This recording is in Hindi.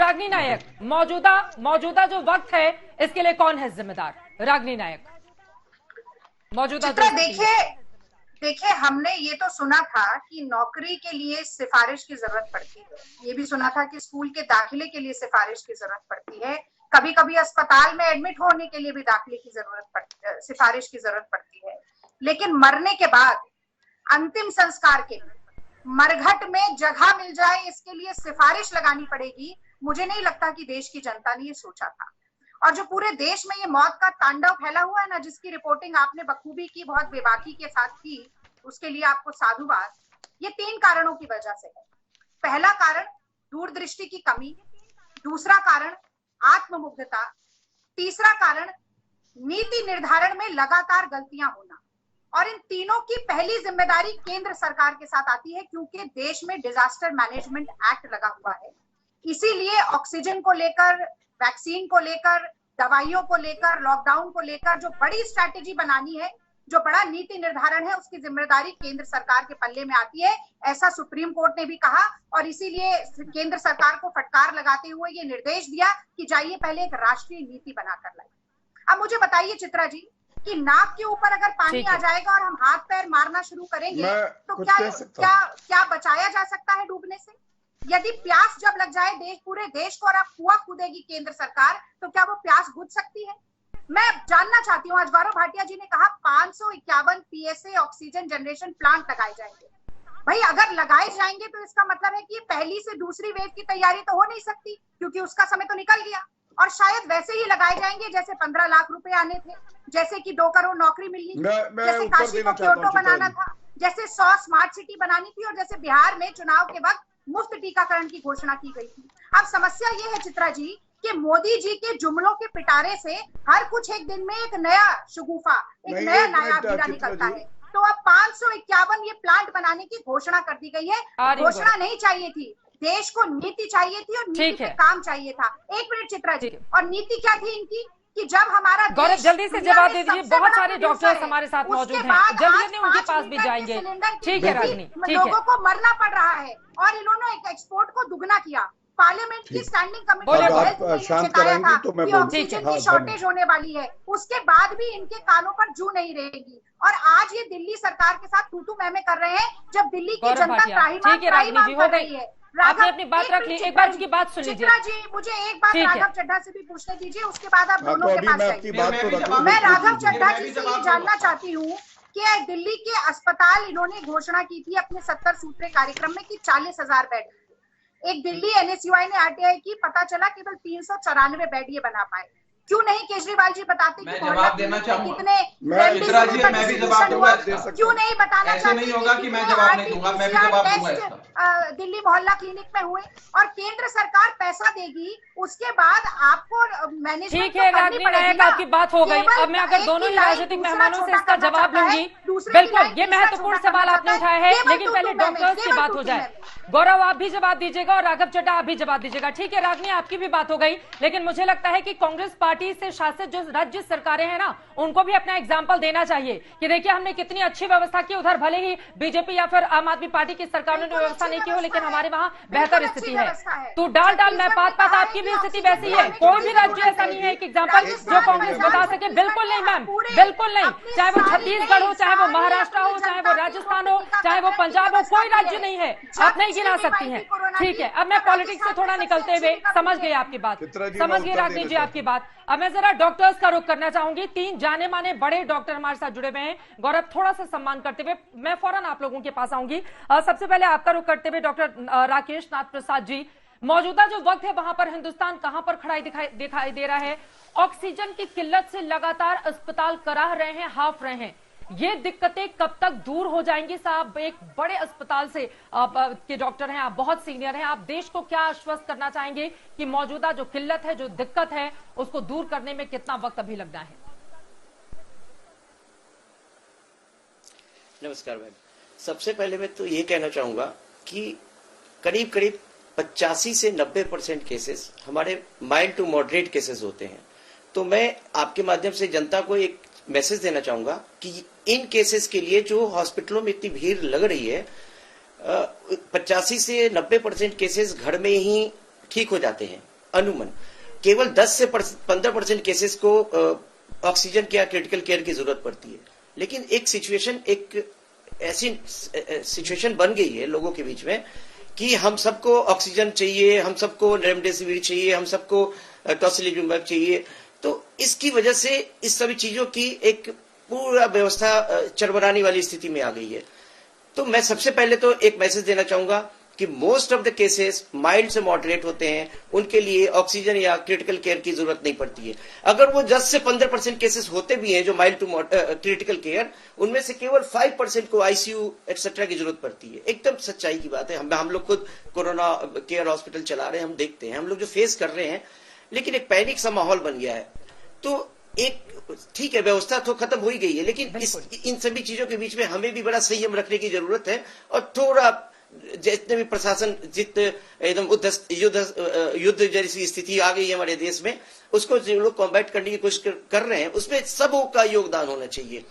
रागिनी नायक, मौजूदा जो वक्त है इसके लिए कौन है जिम्मेदार? रागिनी नायक, मौजूदा देखिए हमने ये तो सुना था कि नौकरी के लिए सिफारिश की जरूरत पड़ती है, ये भी सुना था कि स्कूल के दाखिले के लिए सिफारिश की जरूरत पड़ती है, कभी कभी अस्पताल में एडमिट होने के लिए भी दाखिले की सिफारिश की जरूरत पड़ती है। लेकिन मरने के बाद अंतिम संस्कार के लिए मरघट में जगह मिल जाए इसके लिए सिफारिश लगानी पड़ेगी। मुझे नहीं लगता कि देश की जनता ने ये सोचा था। और जो पूरे देश में ये मौत का तांडव फैला हुआ है ना, जिसकी रिपोर्टिंग आपने बखूबी की, बहुत बेबाकी के साथ की, उसके लिए आपको साधुवाद। ये 3 कारणों की वजह से है। पहला कारण दूरदृष्टि की कमी, दूसरा कारण आत्ममुग्धता, तीसरा कारण नीति निर्धारण में लगातार गलतियां होना। और इन तीनों की पहली जिम्मेदारी केंद्र सरकार के साथ आती है, क्योंकि देश में डिजास्टर मैनेजमेंट एक्ट लगा हुआ है। इसीलिए ऑक्सीजन को लेकर, वैक्सीन को लेकर, दवाइयों को लेकर, लॉकडाउन को लेकर जो बड़ी स्ट्रैटेजी बनानी है, जो बड़ा नीति निर्धारण है, उसकी जिम्मेदारी केंद्र सरकार के पल्ले में आती है। ऐसा सुप्रीम कोर्ट ने भी कहा और इसीलिए केंद्र सरकार को फटकार लगाते हुए ये निर्देश दिया कि जाइए पहले एक राष्ट्रीय नीति बनाकर लाइए। अब मुझे बताइए चित्रा जी कि नाक के ऊपर अगर पानी आ जाएगा और हम हाथ पैर मारना शुरू करेंगे तो क्या बचाया जा सकता है डूबने से? यदि प्यास जब लग जाए पूरे देश को और आप कुआं कूदेगी केंद्र सरकार, तो क्या वो प्यास बुझ सकती है? मैं जानना चाहती हूँ, आज गौरव भाटिया जी ने कहा 551 पीएसए ऑक्सीजन जनरेशन प्लांट लगाए जाएंगे। भाई अगर लगाए जाएंगे तो इसका मतलब है कि पहली से दूसरी वेव की तैयारी तो हो नहीं सकती, क्योंकि उसका समय तो निकल गया। और शायद वैसे ही लगाए जाएंगे जैसे 15 लाख रुपए आने थे, जैसे कि 2 करोड़ नौकरी मिलनी थी, जैसे काशी को क्योटो बनाना था, जैसे 100 स्मार्ट सिटी बनानी थी, और जैसे बिहार में चुनाव के वक्त मुफ्त टीकाकरण की घोषणा की गई थी। अब समस्या ये है चित्रा जी कि मोदी जी के जुमलों के पिटारे से हर कुछ एक दिन में एक नया शगुफा, एक नया नायाब हीरा निकलता है। तो अब 551 ये प्लांट बनाने की घोषणा कर दी गई है। घोषणा नहीं चाहिए थी, देश को नीति चाहिए थी और नीति पे काम चाहिए था। 1 मिनट चित्रा जी, और नीति क्या थी इनकी कि जब हमारा गौरव जल्दी से जवाब दे दीजिए, बहुत सारे डॉक्टर्स हमारे साथ मौजूद हैं, जल्दी उनके पास भी जाएंगे। ठीक है रागिनी, लोगों को मरना पड़ रहा है और इन्होंने एक्सपोर्ट को दुगना किया। पार्लियामेंट की स्टैंडिंग कमेटी ने शिकायत था कि ऑक्सीजन की शॉर्टेज होने वाली है, उसके बाद भी इनके कानों पर जू नहीं रहेगी। और आज ये दिल्ली सरकार के साथ तू मैं कर रहे हैं, जब दिल्ली की जनता त्राहिमाम कर रही है। आपने अपनी बात रख ली, एक बार उनकी बात सुन लीजिए। चित्रा जी मुझे एक बात राघव चड्ढा से भी पूछने दीजिए, उसके बाद आप दोनों के पास जाएंगे। मैं राघव चड्ढा जी से ये जानना चाहती हूँ कि दिल्ली के अस्पताल इन्होंने घोषणा की थी अपने 70 सूत्रीय कार्यक्रम में कि 40,000 बेड। एक दिल्ली एनएसयूआई ने आरटीआई की, पता चला केवल 394 बेड ये बना पाए। क्यों नहीं केजरीवाल जी बताते कि जवाब देना चाहूंगा कितने? चित्रा जी मैं भी जवाब दूंगा। क्यों नहीं बताना चाहते? नहीं होगा कि मैं जवाब नहीं दूंगा, मैं भी जवाब दूंगा। दिल्ली मोहल्ला क्लिनिक में हुए और केंद्र सरकार पैसा देगी, उसके बाद आपको मैनेजमेंट ठीक है रागिनी नायक, आपकी बात हो गई। अब मैं अगर दोनों ही राजनीतिक मेहमानों से इसका जवाब लूंगी। बिल्कुल, ये महत्वपूर्ण सवाल आपने उठाया है, लेकिन पहले डॉक्टर्स की बात हो जाए। गौरव आप भी जवाब दीजिएगा और राघव चड्ढा आप भी जवाब दीजिएगा। ठीक है रागिनी, आपकी भी बात हो गई, लेकिन मुझे लगता है कि कांग्रेस पार्टी से शासित जो राज्य सरकारें हैं ना, उनको भी अपना एग्जाम्पल देना चाहिए कि देखिए हमने कितनी अच्छी व्यवस्था की। उधर भले ही बीजेपी या फिर आम आदमी पार्टी की सरकार ने व्यवस्था नहीं की हो, लेकिन हमारे वहां बेहतर स्थिति है। तो डाल मैं पात आपकी भी स्थिति वैसी है। कोई भी राज्य ऐसा नहीं है एक एग्जाम्पल जो कांग्रेस बता सके। बिल्कुल नहीं मैम, बिल्कुल नहीं। चाहे वो छत्तीसगढ़ हो, चाहे वो महाराष्ट्र हो, चाहे वो राजस्थान हो, चाहे वो पंजाब हो, कोई राज्य नहीं है आप नहीं गिना सकती हैं। ठीक है, अब मैं पॉलिटिक्स से थोड़ा निकलते हुए समझ गई आपकी बात, समझ गई रागिनी जी आपकी बात। अब मैं जरा डॉक्टर्स का रुख करना चाहूंगी। 3 जाने माने बड़े डॉक्टर हमारे साथ जुड़े हुए हैं। गौरव थोड़ा सा सम्मान करते हुए मैं फौरन आप लोगों के पास आऊंगी। सबसे पहले आपका रुख करते हुए डॉक्टर राकेश नाथ प्रसाद जी, मौजूदा जो वक्त है वहां पर हिंदुस्तान कहां पर खड़ा दिखाई दे रहा है? ऑक्सीजन की किल्लत से लगातार अस्पताल कराह रहे हैं, हाफ रहे हैं। ये दिक्कतें कब तक दूर हो जाएंगी? साहब एक बड़े अस्पताल से के डॉक्टर हैं, आप बहुत सीनियर हैं, आप देश को क्या आश्वस्त करना चाहेंगे कि मौजूदा जो किल्लत है, जो दिक्कत है, उसको दूर करने में कितना वक्त अभी लगना है? नमस्कार मैम, सबसे पहले मैं तो ये कहना चाहूंगा कि करीब करीब 85 से 90% केसेस हमारे माइल्ड टू मॉडरेट केसेस होते हैं। तो मैं आपके माध्यम से जनता को एक मैसेज देना चाहूंगा कि इन केसेस के लिए जो हॉस्पिटलों में इतनी भीड़ लग रही है, 85 से 90% केसेस घर में ही ठीक हो जाते हैं। अनुमान केवल 10 से 15% केसेस को ऑक्सीजन या क्रिटिकल केयर की जरूरत पड़ती है। लेकिन एक ऐसी सिचुएशन बन गई है लोगों के बीच में कि हम सबको ऑक्सीजन चाहिए, हम सबको रेमडेसिविर चाहिए, हम सबको टोसिलिजुमैब चाहिए। तो इसकी वजह से इस सभी चीजों की एक पूरा व्यवस्था चरमराने वाली स्थिति में आ गई है। तो मैं सबसे पहले तो एक मैसेज देना चाहूंगा कि most of the cases mild से मॉडरेट होते हैं, उनके लिए ऑक्सीजन या क्रिटिकल केयर की जरूरत नहीं पड़ती है। अगर वो 10 से 15% केसेस होते भी हैं जो माइल्ड टू क्रिटिकल केयर, उनमें से केवल 5% को आईसीयू एक्सेट्रा की जरूरत पड़ती है। एकदम सच्चाई की बात है। हम लोग खुद कोरोना केयर हॉस्पिटल चला रहे हैं, हम देखते हैं, हम लोग जो फेस कर रहे हैं, लेकिन एक पैनिक सा माहौल बन गया है। तो एक ठीक है, व्यवस्था तो खत्म हो ही गई है, लेकिन इन सभी चीजों के बीच में हमें भी बड़ा संयम रखने की जरूरत है और थोड़ा जितने भी प्रशासन एकदम युद्ध जैसी स्थिति आ गई है हमारे देश में, उसको जो लोग कॉम्बैट करने की कोशिश कर रहे हैं, उसमें सबों का योगदान होना चाहिए।